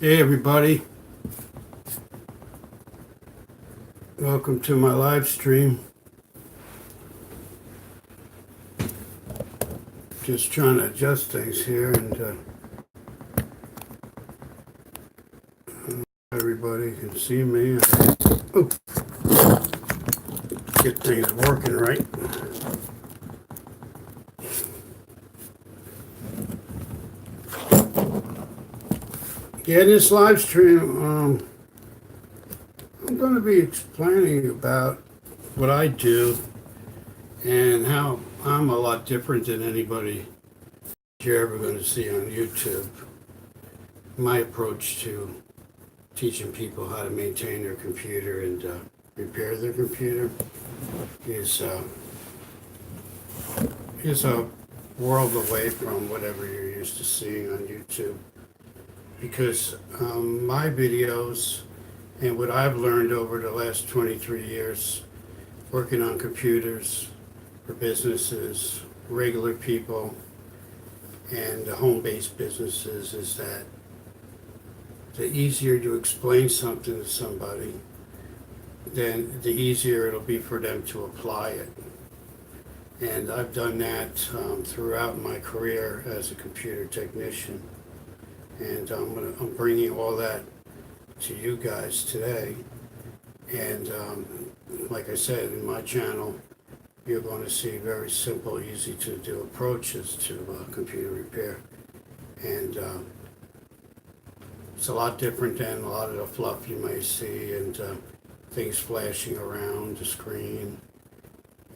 Hey everybody, welcome to my live stream. Just trying to adjust things here and everybody can see me. Oh, get things working right. Yeah, this live stream, I'm going to be explaining about what I do and how I'm a lot different than anybody you're ever going to see on YouTube. My approach to teaching people how to maintain their computer and repair their computer is a world away from whatever you're used to seeing on YouTube. Because my videos and what I've learned over the last 23 years working on computers for businesses, regular people, and home-based businesses is that the easier you explain something to somebody, then the easier it'll be for them to apply it. And I've done that throughout my career as a computer technician. And I'm bringing all that to you guys today. And like I said, in my channel, you're going to see very simple, easy to do approaches to computer repair. And it's a lot different than a lot of the fluff you may see and things flashing around the screen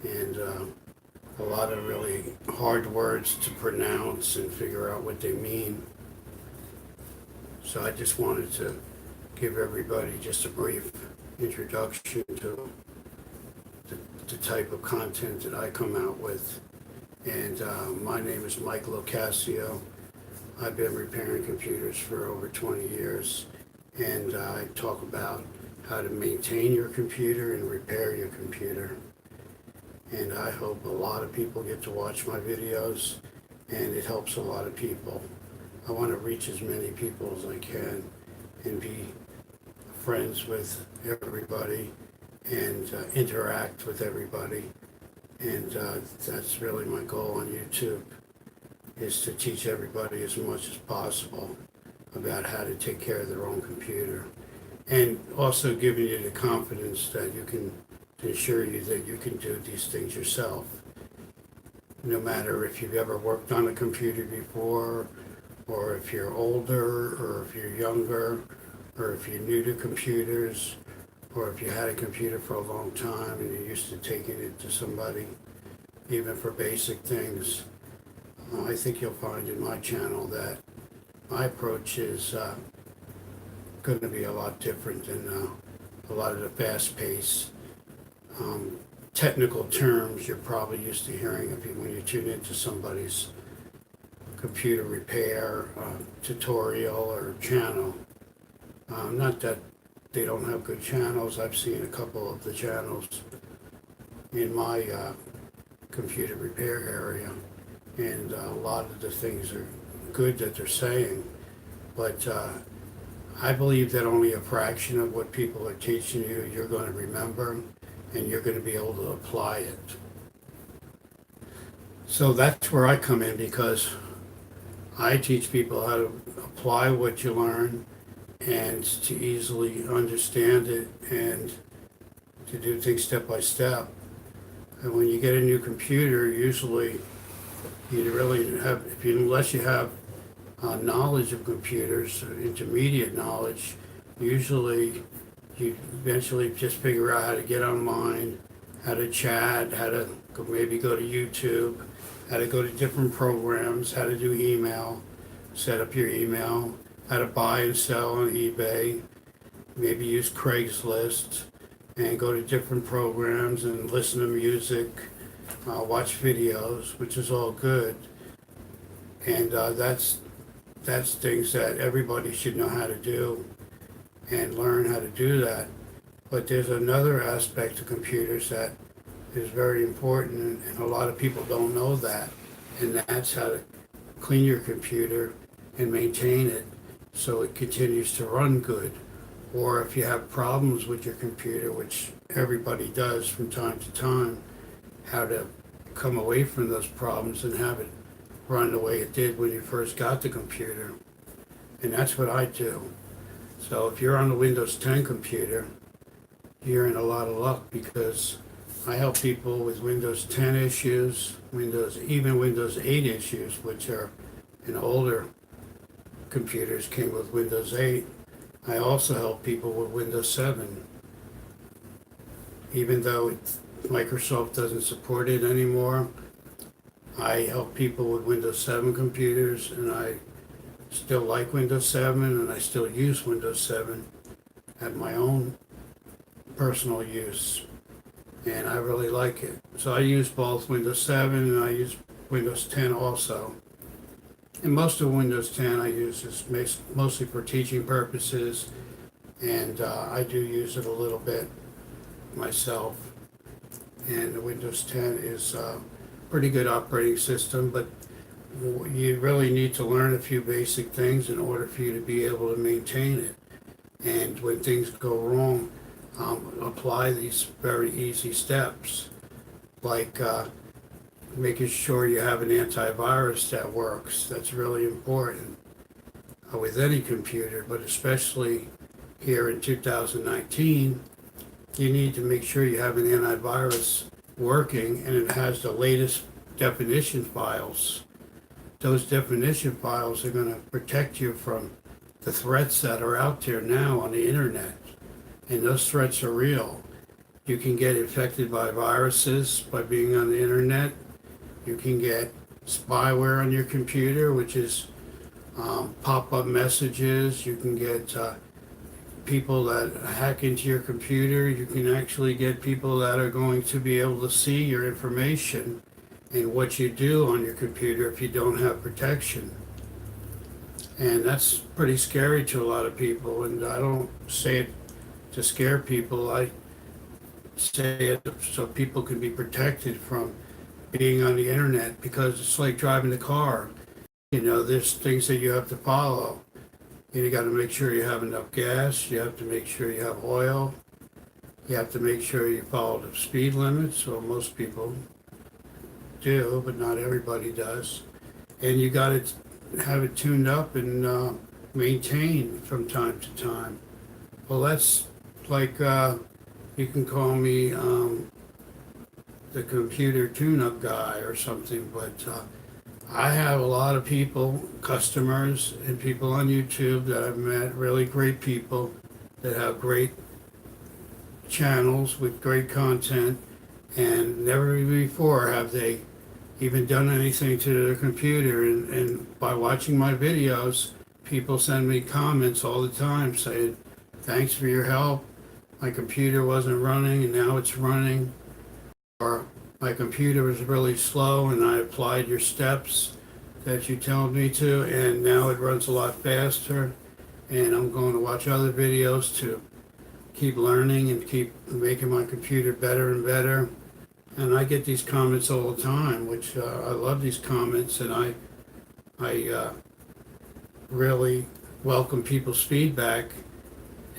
and a lot of really hard words to pronounce and figure out what they mean. So I just wanted to give everybody just a brief introduction to the type of content that I come out with. And my name is Mike Locascio. I've been repairing computers for over 20 years. And I talk about how to maintain your computer and repair your computer. And I hope a lot of people get to watch my videos, and it helps a lot of people. I want to reach as many people as I can and be friends with everybody and interact with everybody. And that's really my goal on YouTube, is to teach everybody as much as possible about how to take care of their own computer. And also giving you the confidence that you can, to assure you that you can do these things yourself. No matter if you've ever worked on a computer before, or if you're older, or if you're younger, or if you're new to computers, or if you had a computer for a long time and you're used to taking it to somebody, even for basic things. I think you'll find in my channel that my approach is going to be a lot different than a lot of the fast-paced technical terms you're probably used to hearing when you tune into somebody's computer repair tutorial or channel. Not that they don't have good channels. I've seen a couple of the channels in my computer repair area, and a lot of the things are good that they're saying, but I believe that only a fraction of what people are teaching you you're going to remember, and you're going to be able to apply it. So that's where I come in, because I teach people how to apply what you learn and to easily understand it and to do things step by step. And when you get a new computer, usually you really have, unless you have knowledge of computers, or intermediate knowledge, usually you eventually just figure out how to get online, how to chat, how to maybe go to YouTube, how to go to different programs, how to do email, set up your email, how to buy and sell on eBay, maybe use Craigslist, and go to different programs and listen to music, watch videos, which is all good. And that's things that everybody should know how to do and learn how to do that. But there's another aspect to computers that is very important, and a lot of people don't know that, and that's how to clean your computer and maintain it so it continues to run good. Or if you have problems with your computer, which everybody does from time to time, how to come away from those problems and have it run the way it did when you first got the computer. And that's what I do. So if you're on the Windows 10 computer, you're in a lot of luck, because I help people with Windows 10 issues, even Windows 8 issues, which are in older computers came with Windows 8. I also help people with Windows 7. Even though Microsoft doesn't support it anymore, I help people with Windows 7 computers, and I still like Windows 7, and I still use Windows 7 at my own personal use, and I really like it. So I use both Windows 7 and I use Windows 10 also. And most of Windows 10 I use is mostly for teaching purposes, and I do use it a little bit myself. And the Windows 10 is a pretty good operating system, but you really need to learn a few basic things in order for you to be able to maintain it. And when things go wrong, apply these very easy steps, like making sure you have an antivirus that works. That's really important with any computer, but especially here in 2019, you need to make sure you have an antivirus working and it has the latest definition files. Those definition files are going to protect you from the threats that are out there now on the internet. And those threats are real. You can get infected by viruses by being on the internet. You can get spyware on your computer, which is pop-up messages. You can get people that hack into your computer. You can actually get people that are going to be able to see your information and what you do on your computer if you don't have protection. And that's pretty scary to a lot of people, and I don't say it to scare people. I say it so people can be protected from being on the internet, because it's like driving a car. You know, there's things that you have to follow. You got to make sure you have enough gas. You have to make sure you have oil. You have to make sure you follow the speed limits, or most people do, but not everybody does. And you got to have it tuned up and maintained from time to time. Well, that's like, you can call me the computer tune-up guy or something, but I have a lot of people, customers and people on YouTube that I've met, really great people that have great channels with great content, and never before have they even done anything to their computer. And by watching my videos, people send me comments all the time saying, thanks for your help. My computer wasn't running and now it's running. Or my computer was really slow and I applied your steps that you told me to, and now it runs a lot faster. And I'm going to watch other videos to keep learning and keep making my computer better and better. And I get these comments all the time, which I love these comments, and I really welcome people's feedback,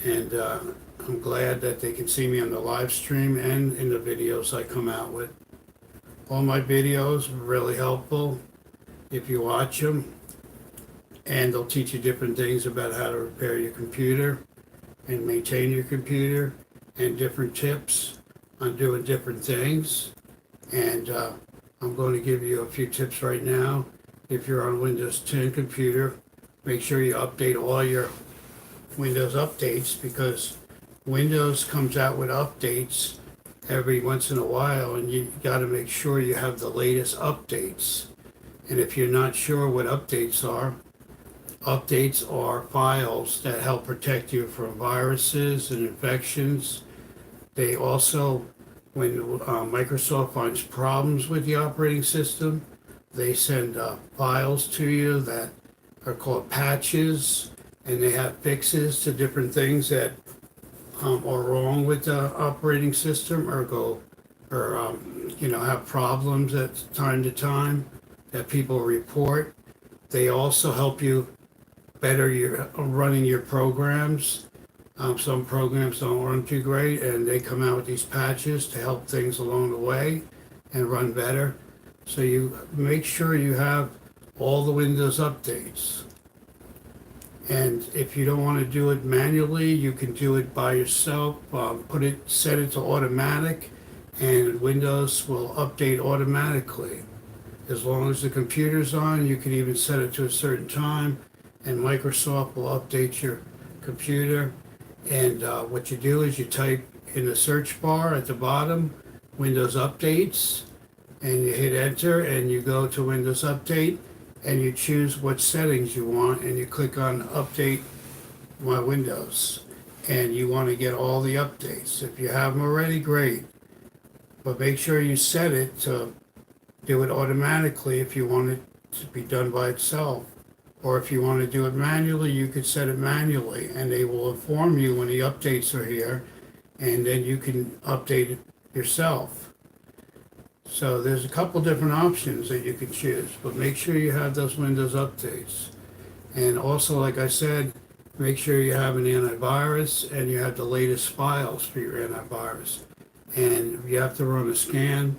and I'm glad that they can see me on the live stream and in the videos I come out with. All my videos are really helpful if you watch them, and they'll teach you different things about how to repair your computer and maintain your computer, and different tips on doing different things. And I'm going to give you a few tips right now. If you're on Windows 10 computer, make sure you update all your Windows updates, because Windows comes out with updates every once in a while, and you got to make sure you have the latest updates. And if you're not sure what updates are files that help protect you from viruses and infections. They also, when Microsoft finds problems with the operating system, they send files to you that are called patches, and they have fixes to different things that are wrong with the operating system, or have problems at time to time that people report. They also help you better your running your programs. Some programs don't run too great, and they come out with these patches to help things along the way and run better. So you make sure you have all the Windows updates. And if you don't want to do it manually, you can do it by yourself. Set it to automatic, and Windows will update automatically. As long as the computer's on, you can even set it to a certain time, and Microsoft will update your computer. And what you do is you type in the search bar at the bottom, Windows Updates, and you hit enter, and you go to Windows Update, and you choose what settings you want, and you click on Update My Windows. And you want to get all the updates. If you have them already, great. But make sure you set it to do it automatically if you want it to be done by itself. Or if you want to do it manually, you could set it manually, and they will inform you when the updates are here, and then you can update it yourself. So there's a couple different options that you can choose, but make sure you have those Windows updates. And also, like I said, make sure you have an antivirus and you have the latest files for your antivirus. And you have to run a scan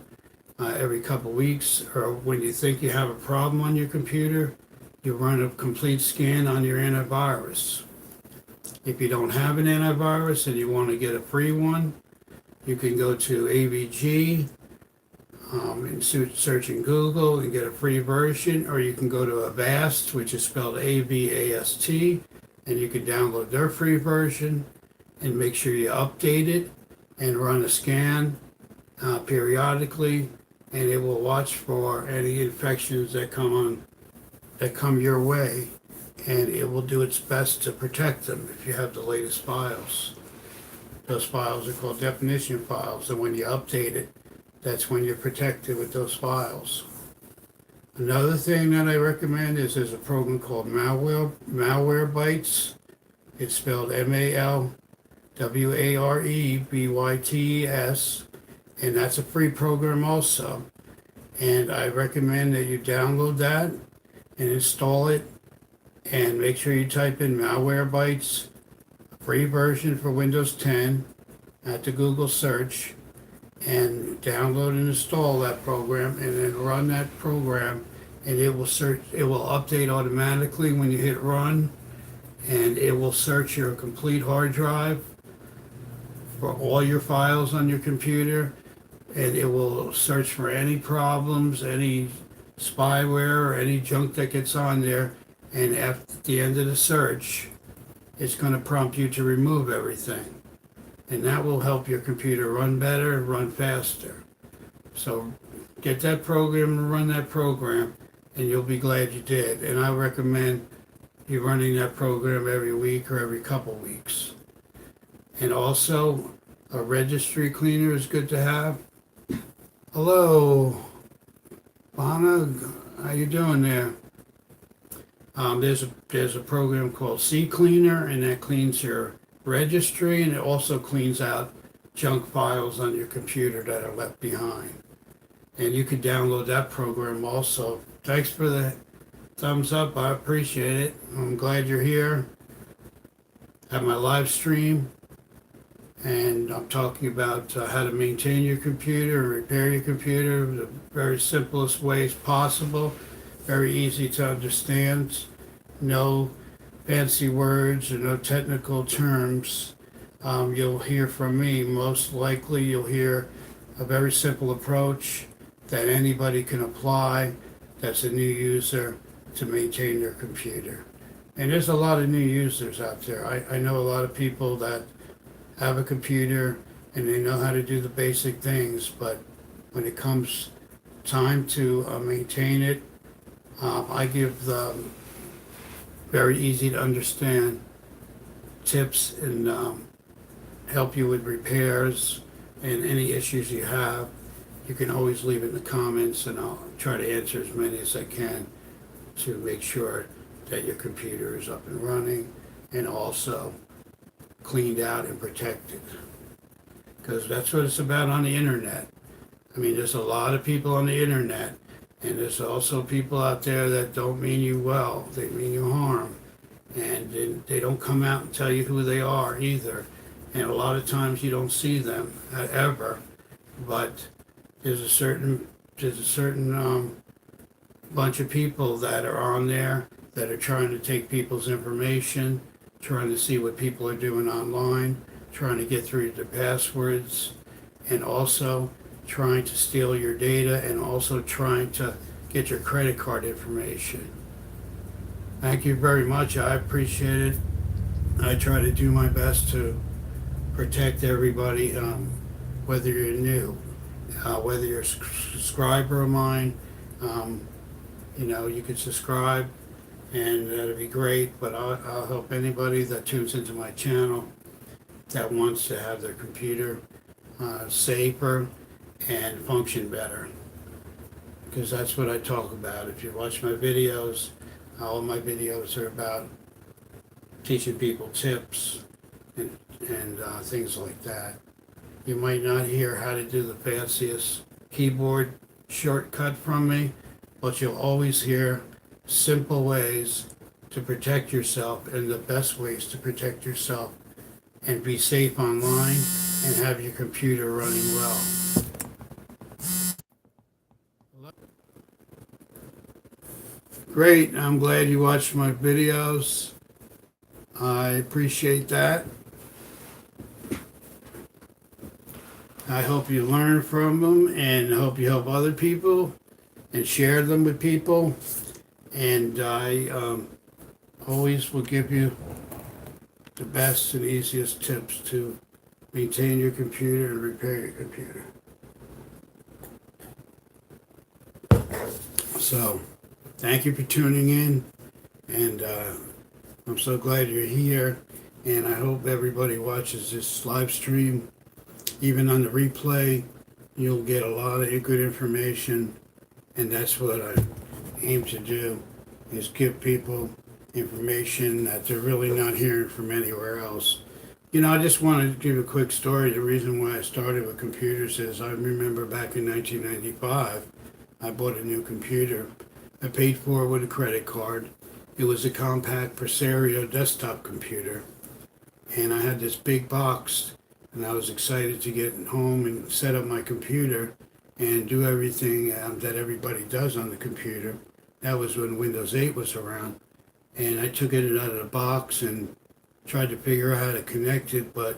every couple weeks, or when you think you have a problem on your computer, you run a complete scan on your antivirus. If you don't have an antivirus and you want to get a free one, you can go to AVG and search in Google and get a free version, or you can go to Avast, which is spelled A-V-A-S-T, and you can download their free version and make sure you update it and run a scan periodically, and it will watch for any infections that come your way, and it will do its best to protect them if you have the latest files. Those files are called definition files, and when you update it, that's when you're protected with those files. Another thing that I recommend is there's a program called Malwarebytes. It's spelled Malwarebytes, and that's a free program also. And I recommend that you download that and install it, and make sure you type in Malwarebytes, free version for Windows 10 at the Google search, and download and install that program, and then run that program, and it will update automatically when you hit run, and it will search your complete hard drive for all your files on your computer, and it will search for any problems, any spyware, or any junk that gets on there, and at the end of the search, it's going to prompt you to remove everything. And that will help your computer run better, run faster. So get that program and run that program, and you'll be glad you did. And I recommend you running that program every week or every couple weeks. And also, a registry cleaner is good to have. Hello, Bana, how you doing there? There's a program called CCleaner, and that cleans your registry, and it also cleans out junk files on your computer that are left behind. And you can download that program also. Thanks for the thumbs up, I appreciate it. I'm glad you're here at my live stream, and I'm talking about how to maintain your computer and repair your computer the very simplest ways possible, very easy to understand, no fancy words or no technical terms. You'll hear from me. Most likely you'll hear a very simple approach that anybody can apply that's a new user to maintain their computer. And there's a lot of new users out there. I know a lot of people that have a computer and they know how to do the basic things, but when it comes time to maintain it, I give them very easy to understand tips and help you with repairs and any issues you have. You can always leave it in the comments, and I'll try to answer as many as I can to make sure that your computer is up and running and also cleaned out and protected. Because that's what it's about on the internet. I mean, there's a lot of people on the internet, and there's also people out there that don't mean you well. They mean you harm. and they don't come out and tell you who they are either. And a lot of times you don't see them ever, but there's a certain bunch of people that are on there that are trying to take people's information, trying to see what people are doing online, trying to get through their passwords, and also trying to steal your data, and also trying to get your credit card information. Thank you very much. I appreciate it. I try to do my best to protect everybody, whether you're new, whether you're a subscriber of mine. You could subscribe, and that'd be great. But I'll help anybody that tunes into my channel that wants to have their computer safer and function better, because that's what I talk about. If you watch my videos, all my videos are about teaching people tips and things like that. You might not hear how to do the fanciest keyboard shortcut from me, but you'll always hear simple ways to protect yourself, and the best ways to protect yourself and be safe online and have your computer running well. Great, I'm glad you watched my videos. I appreciate that. I hope you learn from them, and hope you help other people and share them with people. And I always will give you the best and easiest tips to maintain your computer and repair your computer. So, thank you for tuning in, and I'm so glad you're here, and I hope everybody watches this live stream. Even on the replay, you'll get a lot of good information, and that's what I aim to do, is give people information that they're really not hearing from anywhere else. I just wanted to give a quick story. The reason why I started with computers is I remember back in 1995, I bought a new computer. I paid for it with a credit card. It was a compact Presario desktop computer, and I had this big box, and I was excited to get home and set up my computer and do everything that everybody does on the computer. That was when Windows 8 was around, and I took it out of the box and tried to figure out how to connect it, but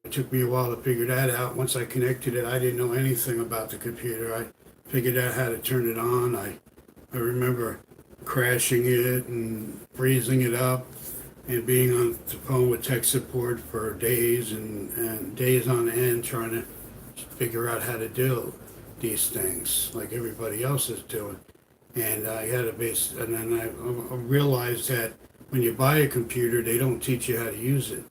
it took me a while to figure that out. Once I connected it, I didn't know anything about the computer. I figured out how to turn it on. I remember crashing it and freezing it up and being on the phone with tech support for days and days on end trying to figure out how to do these things like everybody else is doing. And I had a base, and then I realized that when you buy a computer, they don't teach you how to use it.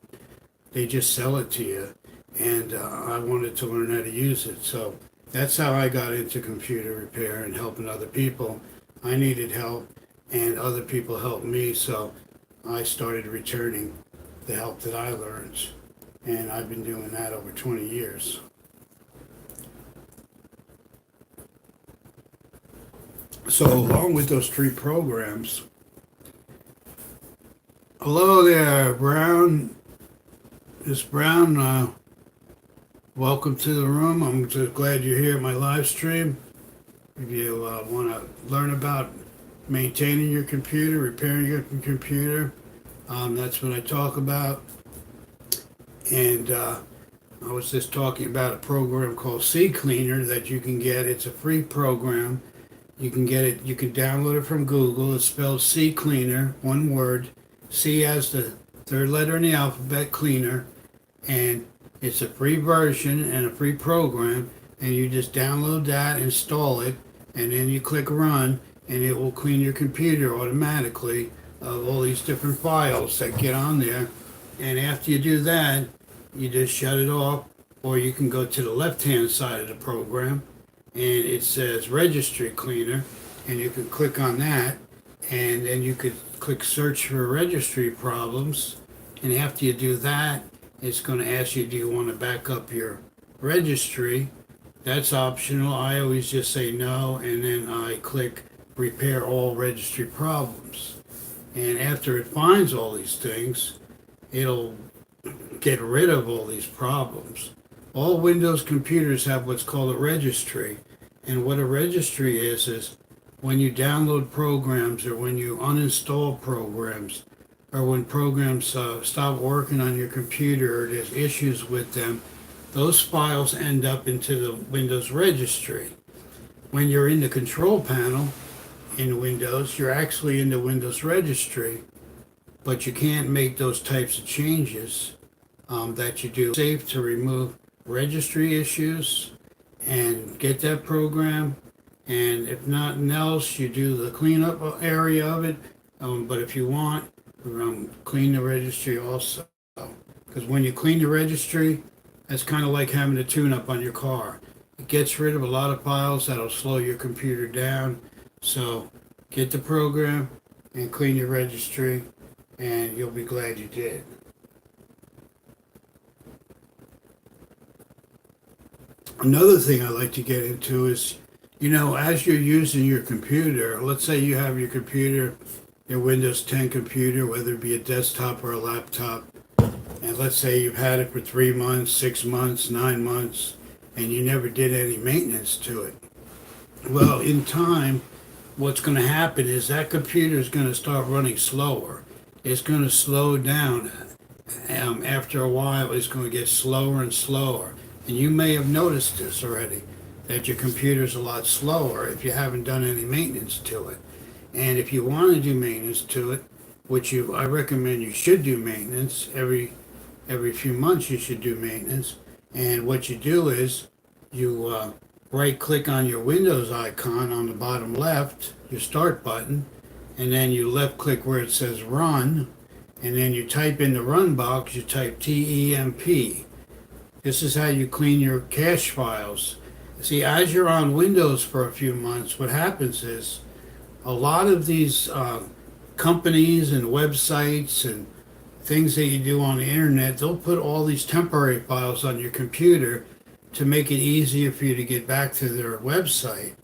They just sell it to you. And I wanted to learn how to use it. So that's how I got into computer repair and helping other people. I needed help, and other people helped me, so I started returning the help that I learned. And I've been doing that over 20 years. So along with those 3 programs, hello there, Brown. Miss Brown, welcome to the room. I'm just glad you're here at my live stream. If you want to learn about maintaining your computer, repairing your computer, that's what I talk about. And I was just talking about a program called CCleaner that you can get. It's a free program. You can get it, you can download it from Google. It's spelled CCleaner, one word. C as the 3rd letter in the alphabet, cleaner. And it's a free version and a free program. And you just download that, install it, and then you click run, and it will clean your computer automatically of all these different files that get on there. And after you do that, you just shut it off, or you can go to the left-hand side of the program, and it says Registry Cleaner, and you can click on that, and then you could click Search for Registry Problems, and after you do that, it's going to ask you, do you want to back up your registry? That's optional. I always just say no, and then I click Repair All Registry Problems. And after it finds all these things, it'll get rid of all these problems. All Windows computers have what's called a registry. And what a registry is when you download programs or when you uninstall programs or when programs stop working on your computer or there's issues with them, those files end up into the Windows registry. When you're in the control panel in Windows, you're actually in the Windows registry, but you can't make those types of changes that you do. It's safe to remove registry issues and get that program, and if nothing else, you do the cleanup area of it, but if you want, clean the registry also, because when you clean the registry, that's kind of like having a tune-up on your car. It gets rid of a lot of files that'll slow your computer down. So get the program and clean your registry, and you'll be glad you did. Another thing I like to get into is, as you're using your computer, let's say you have your computer, your Windows 10 computer, whether it be a desktop or a laptop, and let's say you've had it for 3 months, 6 months, 9 months, and you never did any maintenance to it. Well, in time, what's going to happen is that computer is going to start running slower. It's going to slow down. After a while, it's going to get slower and slower. And you may have noticed this already, that your computer's a lot slower if you haven't done any maintenance to it. And if you want to do maintenance to it, which I recommend you should do maintenance every few months, you should do maintenance. And what you do is you right click on your Windows icon on the bottom left, your start button, and then you left click where it says run, and then you type in the run box, you type TEMP. This is how you clean your cache files. See, as you're on Windows for a few months, what happens is a lot of these companies and websites and things that you do on the internet, they'll put all these temporary files on your computer to make it easier for you to get back to their website.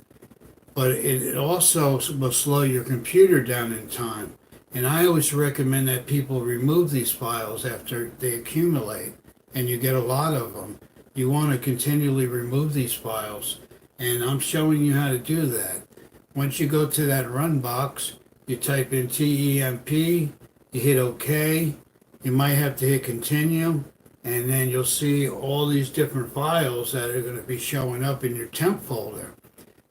But it also will slow your computer down in time. And I always recommend that people remove these files after they accumulate, and you get a lot of them. You want to continually remove these files, and I'm showing you how to do that. Once you go to that run box, you type in TEMP, you hit OK, you might have to hit continue, and then you'll see all these different files that are going to be showing up in your temp folder.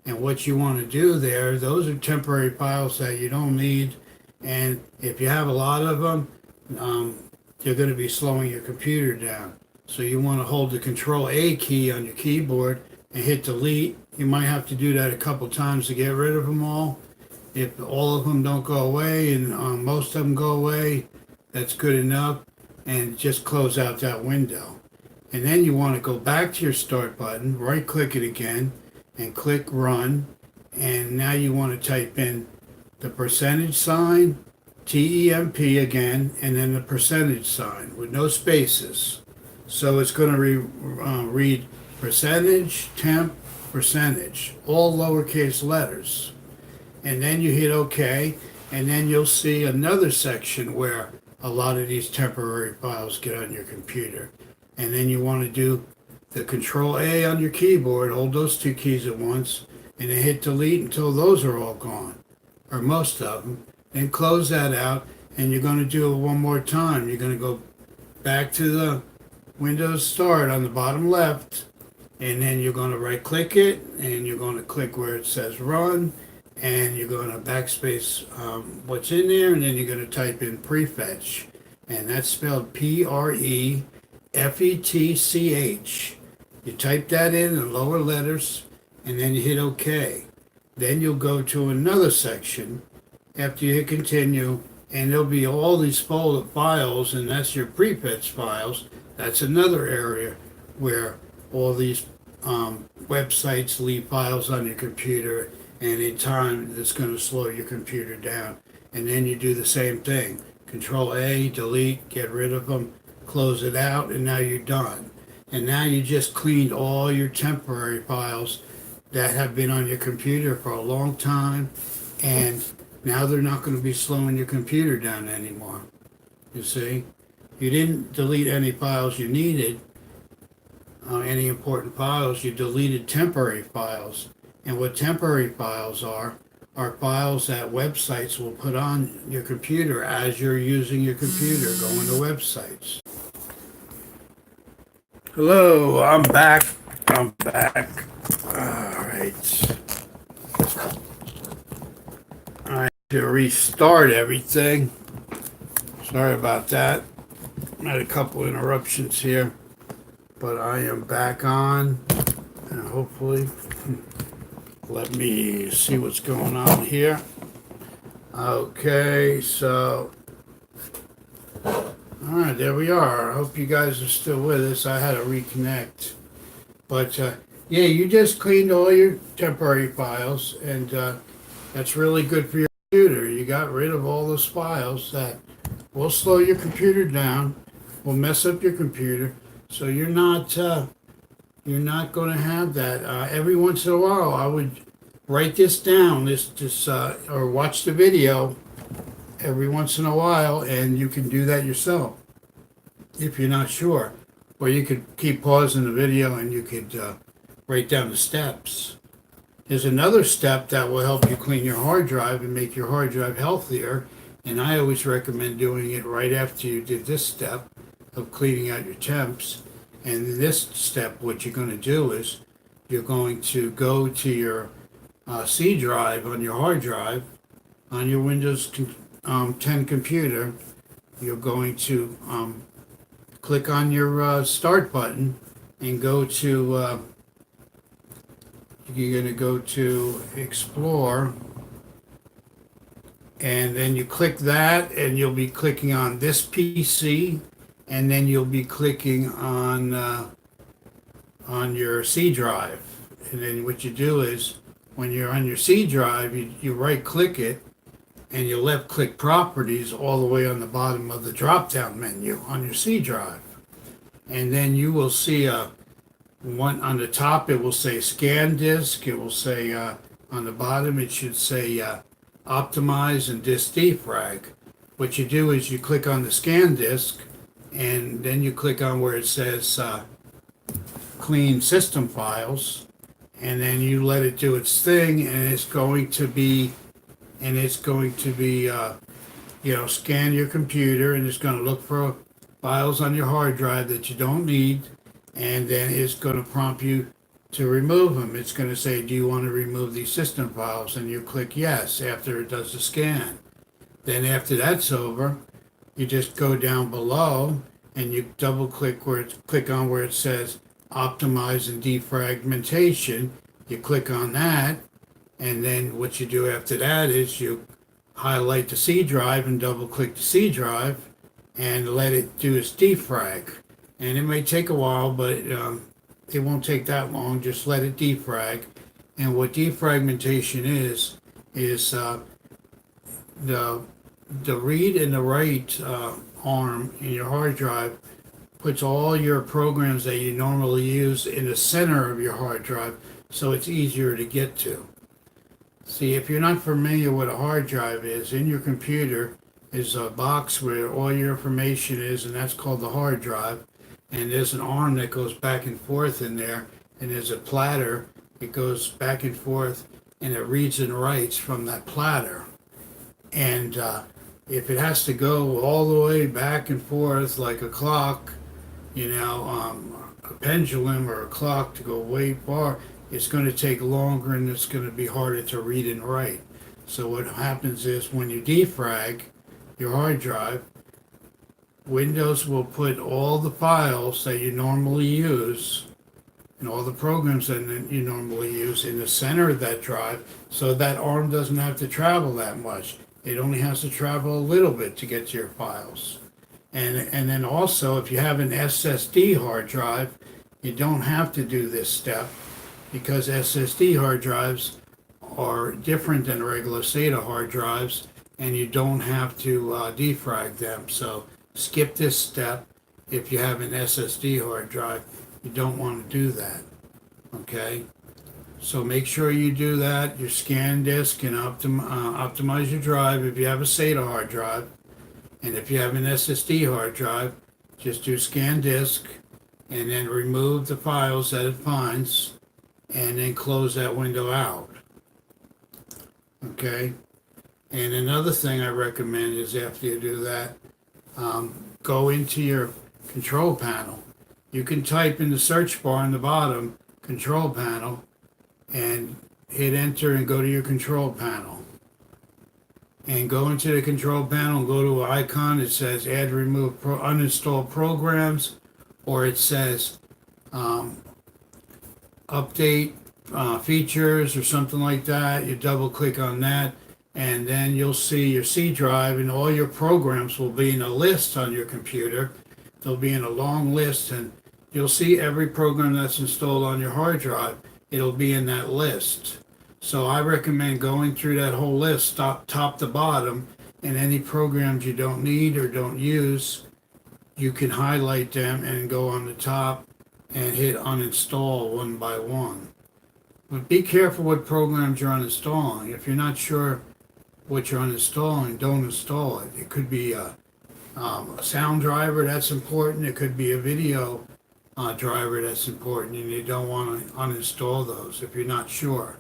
And what you want to do there, those are temporary files that you don't need, and if you have a lot of them, they're going to be slowing your computer down. So you want to hold the Control A key on your keyboard and hit delete. You might have to do that a couple times to get rid of them all. If all of them don't go away and most of them go away, that's good enough, and just close out that window. And then you want to go back to your start button, right click it again, and click run, and now you want to type in the percentage sign, TEMP again, and then the percentage sign with no spaces. So it's going to read percentage, temp, percentage, all lowercase letters. And then you hit OK, and then you'll see another section where a lot of these temporary files get on your computer. And then you want to do the Control A on your keyboard, hold those two keys at once, and then hit delete until those are all gone, or most of them. Then close that out, and you're going to do it one more time. You're going to go back to the Windows Start on the bottom left, and then you're going to right click it, and you're going to click where it says run, and you're going to backspace what's in there, and then you're going to type in prefetch, and that's spelled PREFETCH. You type that in lower letters, and then you hit OK. Then you'll go to another section after you hit continue, and there'll be all these folded files, and that's your prefetch files. That's another area where all these websites leave files on your computer, and in time it's going to slow your computer down. And then you do the same thing. Control A, delete, get rid of them, close it out, and now you're done. And now you just cleaned all your temporary files that have been on your computer for a long time, and Now they're not going to be slowing your computer down anymore. You see? You didn't delete any files you needed, any important files. You deleted temporary files. And what temporary files are files that websites will put on your computer as you're using your computer, going to websites. Hello, I'm back. I'm back. All right. I have to restart everything. Sorry about that. I had a couple interruptions here, but I am back on, and hopefully, let me see what's going on here. Okay, so, all right, there we are. I hope you guys are still with us. I had to reconnect, but yeah, you just cleaned all your temporary files, and that's really good for your computer. You got rid of all those files that will slow your computer down, will mess up your computer, so you're not going to have that. Every once in a while, I would write this down, or watch the video every once in a while, and you can do that yourself if you're not sure. Or you could keep pausing the video and you could write down the steps. There's another step that will help you clean your hard drive and make your hard drive healthier, and I always recommend doing it right after you did this step of cleaning out your temps. And in this step, what you're going to do is you're going to go to your C drive on your hard drive on your Windows 10 computer. You're going to click on your start button and go to you're going to go to Explore, and then you click that, and you'll be clicking on this PC, and then you'll be clicking on your C drive. And then what you do is, when you're on your C drive, you right click it, and you left click properties all the way on the bottom of the drop down menu on your C drive. And then you will see one on the top, it will say scan disk. It will say on the bottom, it should say optimize and disk defrag. What you do is you click on the scan disk, and then you click on where it says clean system files, and then you let it do its thing, and it's going to be scan your computer, and it's going to look for files on your hard drive that you don't need, and then it's going to prompt you to remove them. It's going to say, do you want to remove these system files? And you click yes after it does the scan. Then after that's over, you just go down below and you double click on where it says optimize and defragmentation. You click on that, and then what you do after that is you highlight the C drive and double click the C drive and let it do its defrag. And it may take a while, but it won't take that long. Just let it defrag. And what defragmentation is the read and the write arm in your hard drive puts all your programs that you normally use in the center of your hard drive, so it's easier to get to. See, if you're not familiar what a hard drive is, in your computer is a box where all your information is, and that's called the hard drive. And there's an arm that goes back and forth in there, and there's a platter. It goes back and forth, and it reads and writes from that platter. And if it has to go all the way back and forth like a clock, a pendulum or a clock to go way far, it's going to take longer, and it's going to be harder to read and write. So what happens is, when you defrag your hard drive, Windows will put all the files that you normally use and all the programs that you normally use in the center of that drive, so that arm doesn't have to travel that much. It only has to travel a little bit to get to your files. And then also, if you have an SSD hard drive, you don't have to do this step, because SSD hard drives are different than regular SATA hard drives, and you don't have to defrag them. So skip this step if you have an SSD hard drive. You don't want to do that, okay? So make sure you do that. Your scan disk and optimize your drive if you have a SATA hard drive. And if you have an SSD hard drive, just do scan disk and then remove the files that it finds and then close that window out. Okay? And another thing I recommend is after you do that, go into your control panel. You can type in the search bar on the bottom, control panel, and hit enter and go to your control panel. And go into the control panel and go to an icon that says add, remove, uninstall programs, or it says update features or something like that. You double click on that, and then you'll see your C drive, and all your programs will be in a list on your computer. They'll be in a long list, and you'll see every program that's installed on your hard drive. It'll be in that list. So I recommend going through that whole list, top to bottom, and any programs you don't need or don't use, you can highlight them and go on the top and hit uninstall one by one. But be careful what programs you're uninstalling. If you're not sure what you're uninstalling, don't install it. It could be a sound driver, that's important. It could be a video driver, that's important, and you don't want to uninstall those if you're not sure.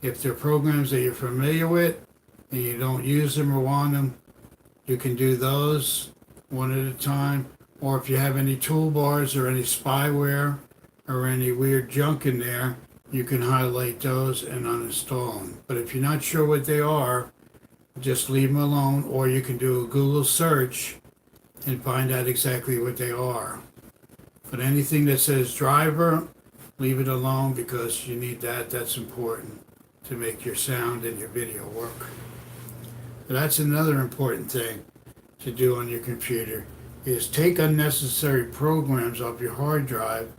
If they're programs that you're familiar with and you don't use them or want them, you can do those one at a time. Or if you have any toolbars or any spyware or any weird junk in there, you can highlight those and uninstall them. But if you're not sure what they are, just leave them alone, or you can do a Google search and find out exactly what they are. But anything that says driver, leave it alone because you need that. That's important to make your sound and your video work. But that's another important thing to do on your computer, is take unnecessary programs off your hard drive,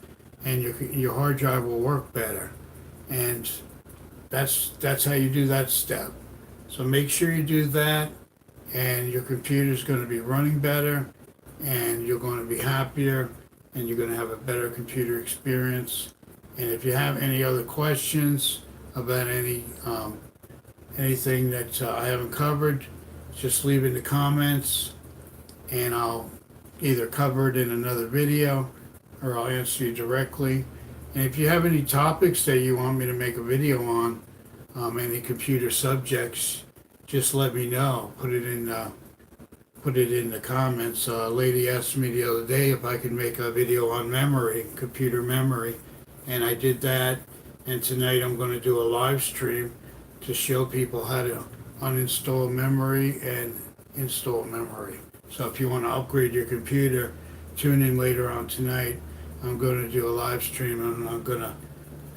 and your hard drive will work better. And that's how you do that step. So make sure you do that, and your computer's going to be running better, and you're going to be happier, and you're going to have a better computer experience. And if you have any other questions about anything that I haven't covered, just leave it in the comments, and I'll either cover it in another video or I'll answer you directly. And if you have any topics that you want me to make a video on, any computer subjects, just let me know. Put it in the comments. A lady asked me the other day if I could make a video on memory, computer memory, and I did that. And tonight I'm going to do a live stream to show people how to uninstall memory and install memory. So if you want to upgrade your computer, tune in later on tonight. I'm going to do a live stream, and I'm going to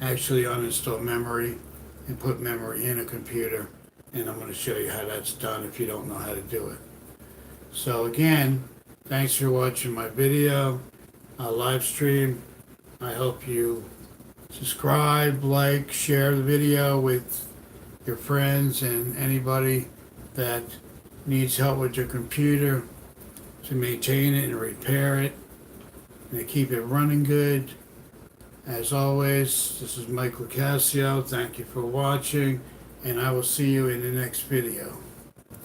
actually uninstall memory and put memory in a computer. And I'm going to show you how that's done if you don't know how to do it. So again, thanks for watching my video, live stream. I hope you subscribe, like, share the video with your friends and anybody that needs help with your computer to maintain it and repair it and to keep it running good. As always, this is Mike Locascio. Thank you for watching, and I will see you in the next video.